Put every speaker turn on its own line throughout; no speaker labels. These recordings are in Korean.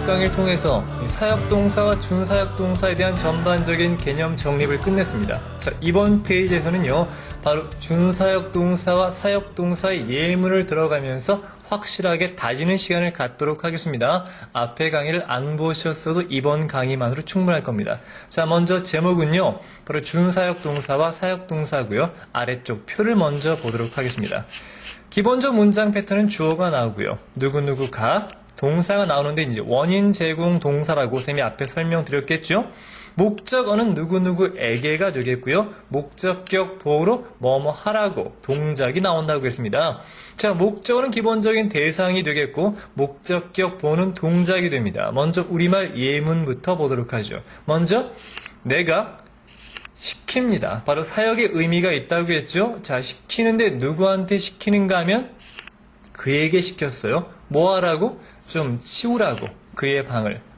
강의를 통해서 사역동사와 준사역동사에 대한 전반적인 개념 정립을 끝냈습니다. 자, 이번 페이지에서는요, 바로 준사역동사와 사역동사의 예문을 들어가면서 확실하게 다지는 시간을 갖도록 하겠습니다. 앞에 강의를 안 보셨어도 이번 강의만으로 충분할 겁니다. 자, 먼저 제목은요, 바로 준사역동사와 사역동사고요. 아래쪽 표를 먼저 보도록 하겠습니다. 기본적 문장 패턴은 주어가 나오고요. 누구누구가 동사가 나오는데 이제 원인 제공 동사라고 쌤이 앞에 설명드렸겠죠? 목적어는 누구누구에게가 되겠고요. 목적격 보호로 뭐뭐 하라고 동작이 나온다고 했습니다. 자, 목적어는 기본적인 대상이 되겠고 목적격 보호는 동작이 됩니다. 먼저 우리말 예문부터 보도록 하죠. 먼저 내가 시킵니다. 바로 사역의 의미가 있다고 했죠. 자, 시키는데 누구한테 시키는가 하면 그에게 시켰어요. 뭐 하라고? 좀 치우라고. 그의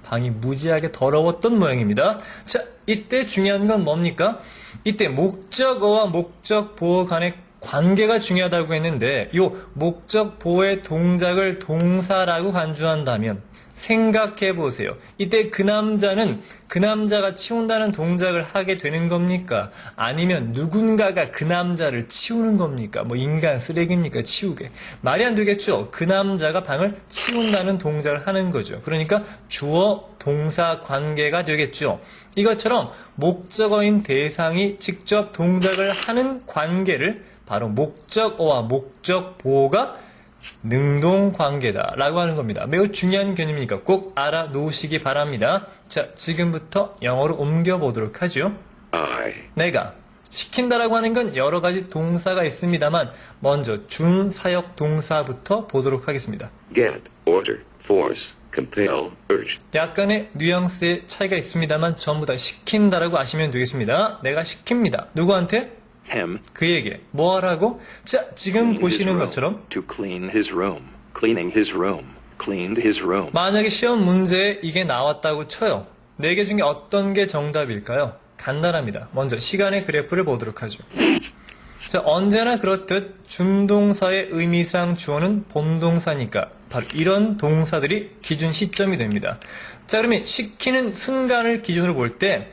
방이 무지하게 더러웠던 모양입니다. 자, 이때 중요한 건 뭡니까? 이때 목적어와 목적 보호 간의 관계가 중요하다고 했는데 이 목적 보호의 동작을 동사라고 간주한다면 생각해 보세요. 이때 그 남자는 그 남자가 치운다는 동작을 하게 되는 겁니까? 아니면 누군가가 그 남자를 치우는 겁니까? 뭐 인간 쓰레기입니까? 치우게. 말이 안 되겠죠? 그 남자가 방을 치운다는 동작을 하는 거죠. 그러니까 주어 동사 관계가 되겠죠. 이것처럼 목적어인 대상이 직접 동작을 하는 관계를 바로 목적어와 목적 보호가 능동관계다 라고 하는 겁니다. 매우 중요한 개념이니까 꼭 알아놓으시기 바랍니다. 자, 지금부터 영어로 옮겨보도록 하죠. 내가 시킨다라고 하는 건 여러 가지 동사가 있습니다만 먼저 준사역 동사부터 보도록 하겠습니다.
Get, order, force, compel, urge.
약간의 뉘앙스의 차이가 있습니다만 전부 다 시킨다라고 아시면 되겠습니다. 내가 시킵니다. 누구한테?
him
그에게. 뭐 하라고? 자, 지금 보시는 것처럼
to clean his room, cleaning his room, cleaned his room.
만약에 시험 문제에 이게 나왔다고 쳐요. 4개 중에 어떤 게 정답일까요? 간단합니다. 먼저 시간의 그래프를 보도록 하죠. 자, 언제나 그렇듯 준동사의 의미상 주어는 본동사니까 바로 이런 동사들이 기준 시점이 됩니다. 자, 그러면 시키는 순간을 기준으로 볼 때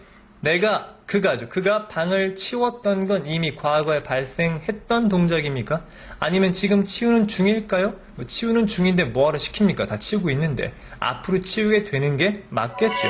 그가 방을 치웠던 건 이미 과거에 발생했던 동작입니까? 아니면 지금 치우는 중일까요? 치우는 중인데 뭐하러 시킵니까? 다 치우고 있는데 앞으로 치우게 되는 게 맞겠죠.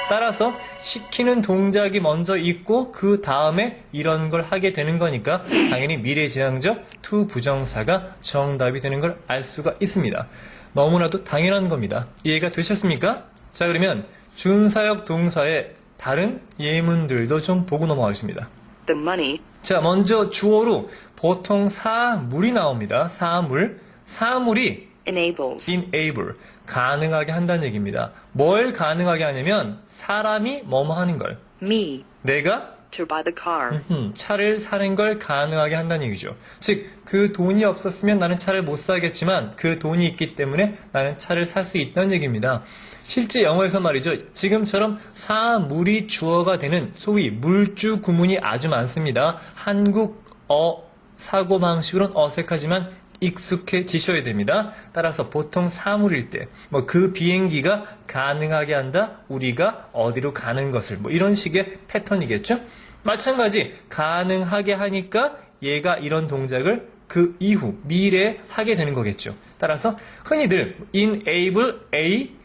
따라서 시키는 동작이 먼저 있고 그 다음에 이런 걸 하게 되는 거니까 당연히 미래지향적 to 부정사가 정답이 되는 걸 알 수가 있습니다. 너무나도 당연한 겁니다. 이해가 되셨습니까? 자, 그러면 준사역 동사의 다른 예문들도 좀 보고 넘어가겠습니다.
The money
자, 먼저 주어로 보통 사물이 나옵니다. 사물이
enables
enable, 가능하게 한다는 얘기입니다. 뭘 가능하게 하냐면 사람이 뭐뭐 하는 걸,
me
내가
to buy the car.
차를 사는 걸 가능하게 한다는 얘기죠. 즉, 그 돈이 없었으면 나는 차를 못 사겠지만 그 돈이 있기 때문에 나는 차를 살 수 있다는 얘기입니다. 실제 영어에서 말이죠. 지금처럼 사물이 주어가 되는 소위 물주 구문이 아주 많습니다. 한국어 사고방식으로는 어색하지만 익숙해지셔야 됩니다. 따라서 보통 사물일 때, 그 비행기가 가능하게 한다, 우리가 어디로 가는 것을, 이런 식의 패턴이겠죠? 마찬가지, 가능하게 하니까 얘가 이런 동작을 그 이후, 미래에 하게 되는 거겠죠. 따라서 흔히들 enable A,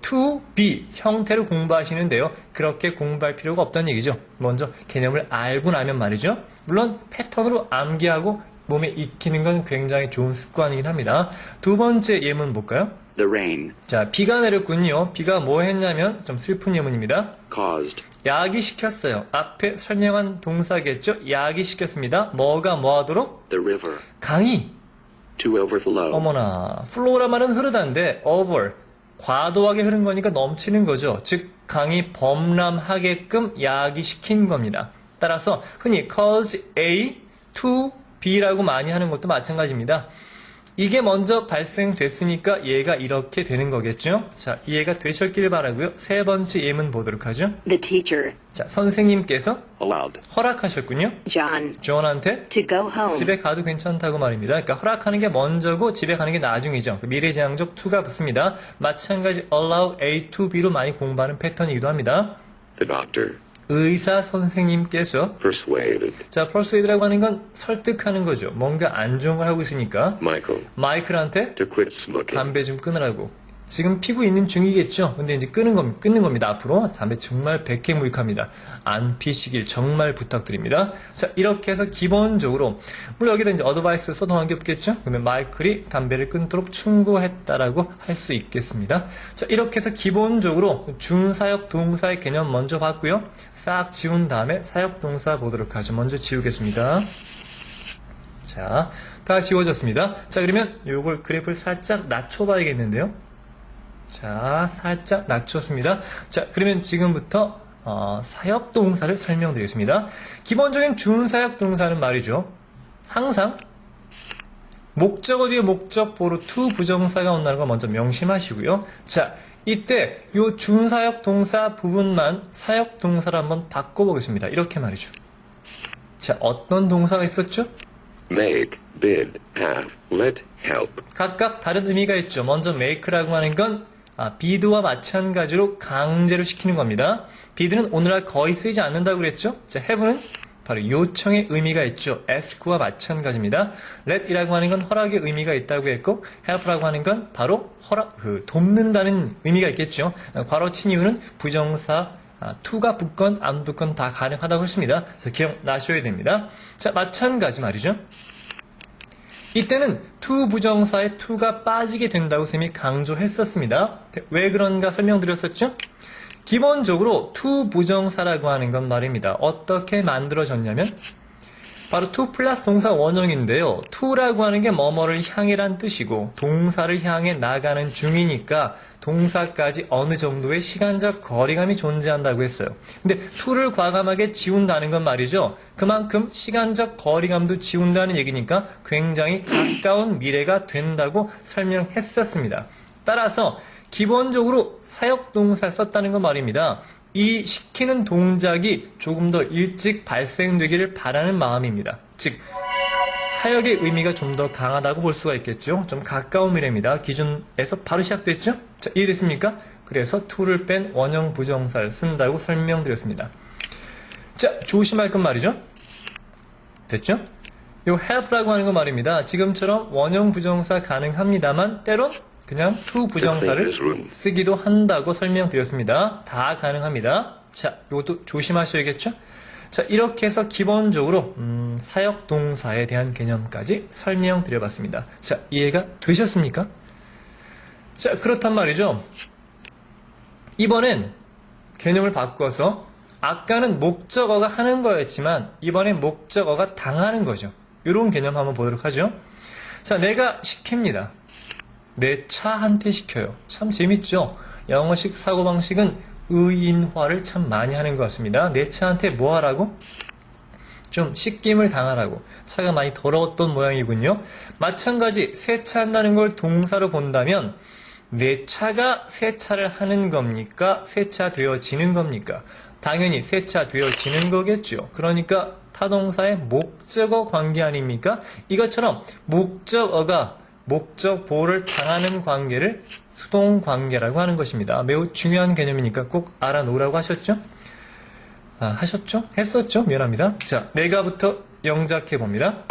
to be 형태로 공부하시는데요. 그렇게 공부할 필요가 없다는 얘기죠. 먼저 개념을 알고 나면 말이죠. 물론 패턴으로 암기하고 몸에 익히는 건 굉장히 좋은 습관이긴 합니다. 두 번째 예문 볼까요?
The rain
자, 비가 내렸군요. 비가 뭐 했냐면 좀 슬픈 예문입니다.
caused
야기시켰어요. 앞에 설명한 동사겠죠? 야기시켰습니다. 뭐가 뭐 하도록?
the river
강이.
to overflow.
어머나, flow라 말은 흐르다인데 over, 과도하게 흐른 거니까 넘치는 거죠. 즉 강이 범람하게끔 야기시킨 겁니다. 따라서 흔히 cause A to B라고 많이 하는 것도 마찬가지입니다. 이게 먼저 발생됐으니까 얘가 이렇게 되는 거겠죠? 자, 이해가 되셨길 바라고요. 세 번째 예문 보도록 하죠.
The teacher,
자, 선생님께서
allowed,
허락하셨군요.
John,
존한테
to go home.
집에 가도 괜찮다고 말입니다. 그러니까 허락하는 게 먼저고 집에 가는 게 나중이죠. 그 미래지향적 to가 붙습니다. 마찬가지 allow A to B로 많이 공부하는 패턴이기도 합니다.
The doctor
의사 선생님께서
persuaded
자, persuade라고 하는 건 설득하는 거죠. 뭔가 안 좋은 걸 하고 있으니까
Michael
마이클한테
to quit smoking.
담배 좀 끊으라고. 지금 피고 있는 중이겠죠. 근데 이제 끊는 겁니다. 앞으로 담배 정말 백해무익합니다. 안 피시길 정말 부탁드립니다. 자, 이렇게 해서 기본적으로 물론 여기다 이제 어드바이스 써도 게 없겠죠. 그러면 마이클이 담배를 끊도록 충고했다라고 할 수 있겠습니다. 자, 이렇게 해서 기본적으로 준사역 동사의 개념 먼저 봤고요. 싹 지운 다음에 사역 동사 보도록 하죠. 먼저 지우겠습니다. 자, 다 지워졌습니다. 자, 그러면 요걸 그래프를 살짝 낮춰봐야겠는데요. 자, 살짝 낮췄습니다. 자, 그러면 지금부터 사역동사를 설명드리겠습니다. 기본적인 준사역동사는 말이죠. 항상 목적어 뒤에 목적보로 to 부정사가 온다는 걸 먼저 명심하시고요. 자, 이때 요 준사역동사 부분만 사역동사로 한번 바꿔보겠습니다. 이렇게 말이죠. 자, 어떤 동사가 있었죠?
Make, bid, have, let, help.
각각 다른 의미가 있죠. 먼저 make라고 하는 건 bid와 마찬가지로 강제로 시키는 겁니다. bid는 오늘날 거의 쓰이지 않는다고 그랬죠. 자, have는 바로 요청의 의미가 있죠. ask와 마찬가지입니다. let이라고 하는 건 허락의 의미가 있다고 했고 help라고 하는 건 바로 돕는다는 의미가 있겠죠. 괄호 친 이유는 부정사 to가 붙건 안 붙건 다 가능하다고 했습니다. 그래서 기억나셔야 됩니다. 자, 마찬가지 말이죠. 이때는 to 부정사에 to가 빠지게 된다고 쌤이 강조했었습니다. 왜 그런가 설명드렸었죠? 기본적으로 to 부정사라고 하는 건 말입니다. 어떻게 만들어졌냐면 바로 to 플러스 동사 원형인데요. to라고 하는 게 뭐뭐를 향해란 뜻이고 동사를 향해 나가는 중이니까 동사까지 어느 정도의 시간적 거리감이 존재한다고 했어요. 근데 to를 과감하게 지운다는 건 말이죠. 그만큼 시간적 거리감도 지운다는 얘기니까 굉장히 가까운 미래가 된다고 설명했었습니다. 따라서 기본적으로 사역동사를 썼다는 건 말입니다. 이 시키는 동작이 조금 더 일찍 발생되기를 바라는 마음입니다. 즉 사역의 의미가 좀 더 강하다고 볼 수가 있겠죠. 좀 가까운 미래입니다. 기준에서 바로 시작됐죠. 자, 이해됐습니까? 그래서 to를 뺀 원형 부정사를 쓴다고 설명드렸습니다. 자, 조심할 건 말이죠. 됐죠? 요 help라고 하는 거 말입니다. 지금처럼 원형 부정사 가능합니다만 때론 그냥 to 부정사를 쓰기도 한다고 설명드렸습니다. 다 가능합니다. 자, 이것도 조심하셔야겠죠? 자, 이렇게 해서 기본적으로 사역동사에 대한 개념까지 설명드려봤습니다. 자, 이해가 되셨습니까? 자, 그렇단 말이죠. 이번엔 개념을 바꿔서 아까는 목적어가 하는 거였지만 이번엔 목적어가 당하는 거죠. 이런 개념 한번 보도록 하죠. 자, 내가 시킵니다. 내 차한테 시켜요. 참 재밌죠? 영어식 사고방식은 의인화를 참 많이 하는 것 같습니다. 내 차한테 뭐 하라고? 좀 씻김을 당하라고. 차가 많이 더러웠던 모양이군요. 마찬가지 세차한다는 걸 동사로 본다면 내 차가 세차를 하는 겁니까? 세차되어지는 겁니까? 당연히 세차되어지는 거겠죠. 그러니까 타동사의 목적어 관계 아닙니까? 이것처럼 목적어가 목적보를 당하는 관계를 수동관계라고 하는 것입니다. 매우 중요한 개념이니까 꼭 알아놓으라고 하셨죠? 하셨죠? 했었죠? 미안합니다. 자, 내가부터 영작해 봅니다.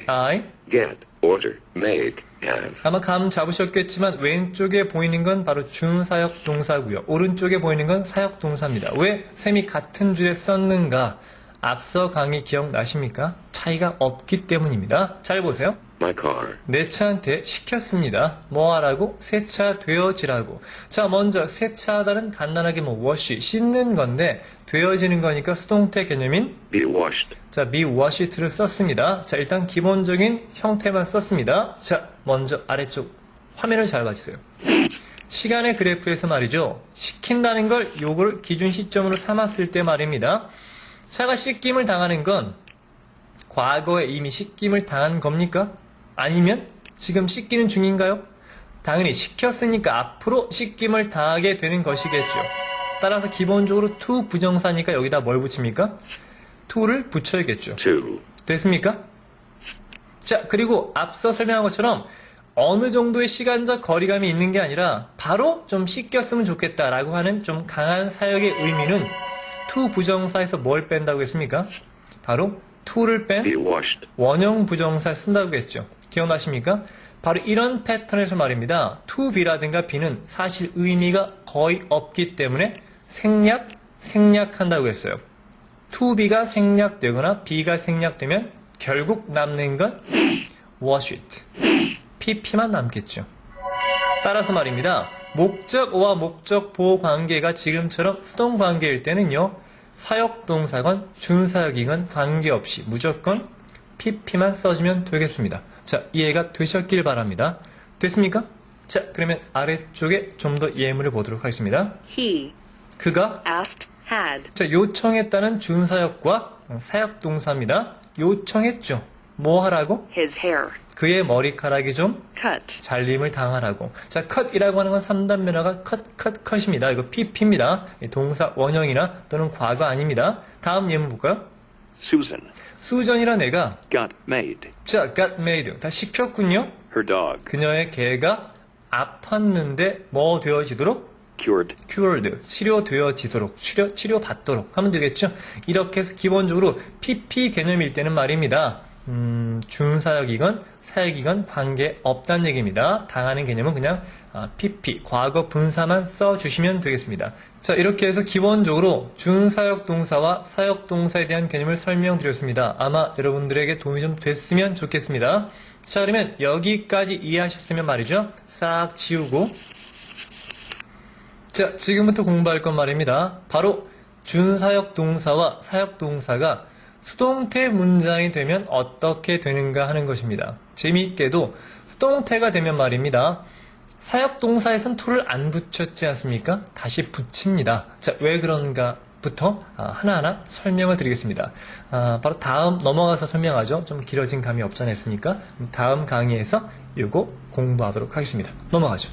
I
get, order, make, have.
아마 감 잡으셨겠지만 왼쪽에 보이는 건 바로 준사역 동사고요. 오른쪽에 보이는 건 사역 동사입니다. 왜 셈이 같은 줄에 썼는가? 앞서 강의 기억나십니까? 차이가 없기 때문입니다. 잘 보세요.
My car.
내 차한테 시켰습니다. 뭐 하라고? 세차되어지라고. 자, 먼저 세차하다는 간단하게 wash, 씻는 건데 되어지는 거니까 수동태 개념인
Be washed.
자, be washed를 썼습니다. 자, 일단 기본적인 형태만 썼습니다. 자, 먼저 아래쪽 화면을 잘 봐주세요. 시간의 그래프에서 말이죠. 시킨다는 걸 요걸 기준 시점으로 삼았을 때 말입니다. 차가 씻김을 당하는 건 과거에 이미 씻김을 당한 겁니까? 아니면 지금 씻기는 중인가요? 당연히 시켰으니까 앞으로 씻김을 당하게 되는 것이겠죠. 따라서 기본적으로 to 부정사니까 여기다 뭘 붙입니까? to를 붙여야겠죠.
to,
됐습니까? 자, 그리고 앞서 설명한 것처럼 어느 정도의 시간적 거리감이 있는 게 아니라 바로 좀 씻겼으면 좋겠다라고 하는 좀 강한 사역의 의미는 to 부정사에서 뭘 뺀다고 했습니까? 바로 to를
be
뺀
washed,
원형 부정사 쓴다고 했죠. 기억나십니까? 바로 이런 패턴에서 말입니다. to be라든가 be는 사실 의미가 거의 없기 때문에 생략한다고 했어요. to be가 생략되거나 be가 생략되면 결국 남는 건 wash it, pp만 남겠죠. 따라서 말입니다. 목적어와 목적보호 관계가 지금처럼 수동 관계일 때는요, 사역동사건 준사역이건 관계없이 무조건 pp만 써주면 되겠습니다. 자, 이해가 되셨길 바랍니다. 됐습니까? 자, 그러면 아래쪽에 좀 더 예문을 보도록 하겠습니다.
He
그가
asked, had
자, 요청했다는 준사역과 사역동사입니다. 요청했죠. 뭐 하라고?
his hair
그의 머리카락이 좀
cut.
잘림을 당하라고. 자, cut이라고 하는 건 3단 면허가 cut입니다. 이거 pp입니다. 동사 원형이나 또는 과거 아닙니다. 다음 예문 볼까요?
Susan
수전이란 애가
got made.
자, got made. 다 시켰군요.
Her dog
그녀의 개가 아팠는데 뭐 되어지도록?
cured.
치료되어지도록, 치료받도록 하면 되겠죠? 이렇게 해서 기본적으로 PP 개념일 때는 말입니다. 준사역이건 사역이건 관계 없다는 얘기입니다. 당하는 개념은 그냥 PP, 과거 분사만 써주시면 되겠습니다. 자, 이렇게 해서 기본적으로 준사역 동사와 사역 동사에 대한 개념을 설명드렸습니다. 아마 여러분들에게 도움이 좀 됐으면 좋겠습니다. 자, 그러면 여기까지 이해하셨으면 말이죠. 싹 지우고 자, 지금부터 공부할 건 말입니다. 바로 준사역 동사와 사역 동사가 수동태 문장이 되면 어떻게 되는가 하는 것입니다. 재미있게도 수동태가 되면 말입니다. 사역 동사에선 to를 안 붙였지 않습니까? 다시 붙입니다. 자, 왜 그런가 부터 하나하나 설명을 드리겠습니다. 바로 다음 넘어가서 설명하죠. 좀 길어진 감이 없지 않았으니까 다음 강의에서 이거 공부하도록 하겠습니다. 넘어가죠.